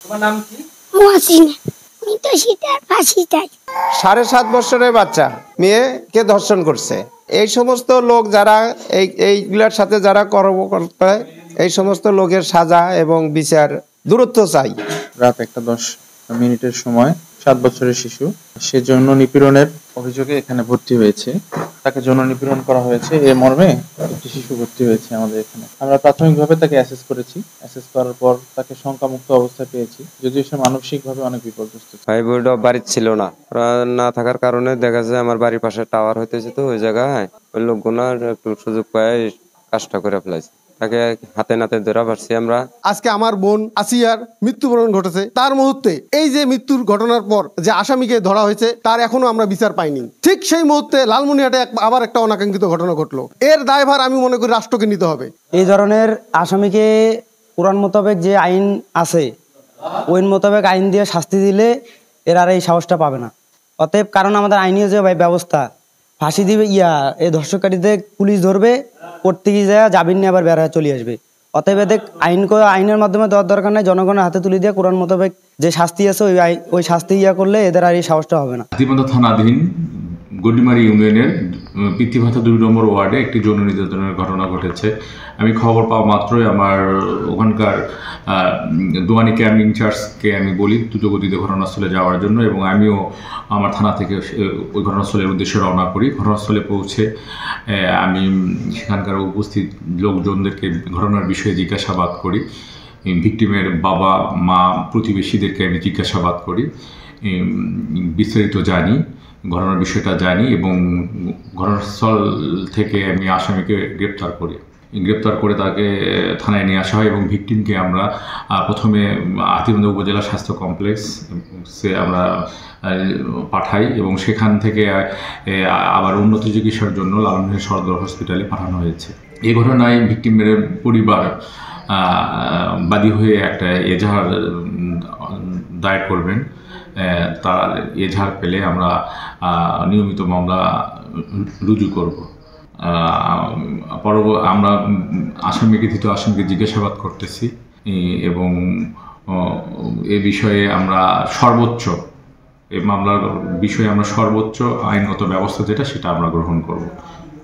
তোমার নাম কি? মহসিনা। আমি তো সীতার ফাঁসি চাই। 7.5 বছরের বাচ্চা মেয়েকে ধর্ষণ করছে। এই সমস্ত লোক যারা এইগুলার সাথে যারা কর্মকর্তা, এই সমস্ত লোকের সাজা এবং বিচার দূরত্ব চাই। রাত 1:10 সময় 7 বছরের শিশু সে যৌন নিপীড়নের অভিযোগে এখানে ভর্তি হয়েছে। তাকে যৌন নিপীড়ন করা হয়েছে এ মর্মে একটি শিশু ভর্তি হয়েছে আমাদের এখানে। আমরা প্রাথমিকভাবে তাকে অ্যাসেস করেছি। অ্যাসেস করার পর তাকে শঙ্কামুক্ত অবস্থায় পেয়েছি, যদিও সে মানসিকভাবে অনেক বিপর্যস্ত। ভাই বোর্ড বাড়ির ছিল না, না থাকার কারণে দেখা যায় আমার বাড়ির পাশে টাওয়ার হইতেছে, তো ওই জায়গায় ওই লোকগুনার একটু সুযোগ পায় কাজটা করে ফেলাইছে। তাকে হাতে নাতে ধরা পারছি আমরা। আজকে আমার বোন আসিয়ার মৃত্যুবরণ ঘটেছে। তার মুহূর্তে এই যে মৃত্যুর ঘটনার পর যে আসামিকে ধরা হয়েছে তার এখনো আমরা বিচার পাইনি। ঠিক সেই মুহূর্তে লালমনিরহাটে আবার একটা অনাকাঙ্ক্ষিত ঘটনা ঘটলো। এর দায়ভার আমি মনে করি রাষ্ট্রকে নিতে হবে। এই ধরনের আসামিকে কোরআন মোতাবেক যে আইন আছে ওই মোতাবেক আইন দিয়ে শাস্তি দিলে এর আর এই সাহসটা পাবে না। অতএব কারণ আমাদের আইনীয় যে ব্যবস্থা ফাঁসি দিবে এই ধর্ষণকারীদের পুলিশ ধরবে, করতে গিয়ে যায় জামিন নিয়ে আবার বের হয়ে চলে আসবে। অতএব এদের আইনের মাধ্যমে দেওয়ার দরকার নেই, জনগণের হাতে তুলে দিয়ে কোরআন মোতাবেক যে শাস্তি আছে ওই শাস্তি করলে এদের আর এই সাহসটা হবে না। হাতীবান্ধা থানাধীন গডিমারি ইউনিয়নের পিতৃভাতা 2 নম্বর ওয়ার্ডে একটি যৌন নির্যাতনের ঘটনা ঘটেছে। আমি খবর পাওয়া মাত্রই আমার ওখানকার দোয়ানি ক্যাম্প ইনচার্জকে আমি বলি দ্রুতগতিতে ঘটনাস্থলে যাওয়ার জন্য, এবং আমিও আমার থানা থেকে ওই ঘটনাস্থলের উদ্দেশ্যে রওনা করি। ঘটনাস্থলে পৌঁছে আমি সেখানকার উপস্থিত লোকজনদেরকে ঘটনার বিষয়ে জিজ্ঞাসাবাদ করি। ভিকটিমের বাবা মা প্রতিবেশীদেরকে আমি জিজ্ঞাসাবাদ করি, বিস্তারিত জানি, ঘটনার বিষয়টা জানি, এবং ঘটনাস্থল থেকে আমি আসামিকে গ্রেপ্তার করে তাকে থানায় নিয়ে আসা হয়। এবং ভিকটিমকে আমরা প্রথমে হাতীবান্ধা উপজেলা স্বাস্থ্য কমপ্লেক্সে আমরা পাঠাই, এবং সেখান থেকে আবার উন্নত চিকিৎসার জন্য লালমনিরহাট সদর হসপিটালে পাঠানো হয়েছে। এই ঘটনায় ভিকটিমের পরিবার বাদী হয়ে একটা এজাহার দায়ের করবেন। তার এজাহার পেলে আমরা নিয়মিত মামলা রুজু করব। আমরা ধৃত আসামিকে জিজ্ঞাসাবাদ করতেছি, এবং এ বিষয়ে আমরা এই মামলার বিষয়ে আমরা সর্বোচ্চ আইনগত ব্যবস্থা যেটা সেটা আমরা গ্রহণ করব।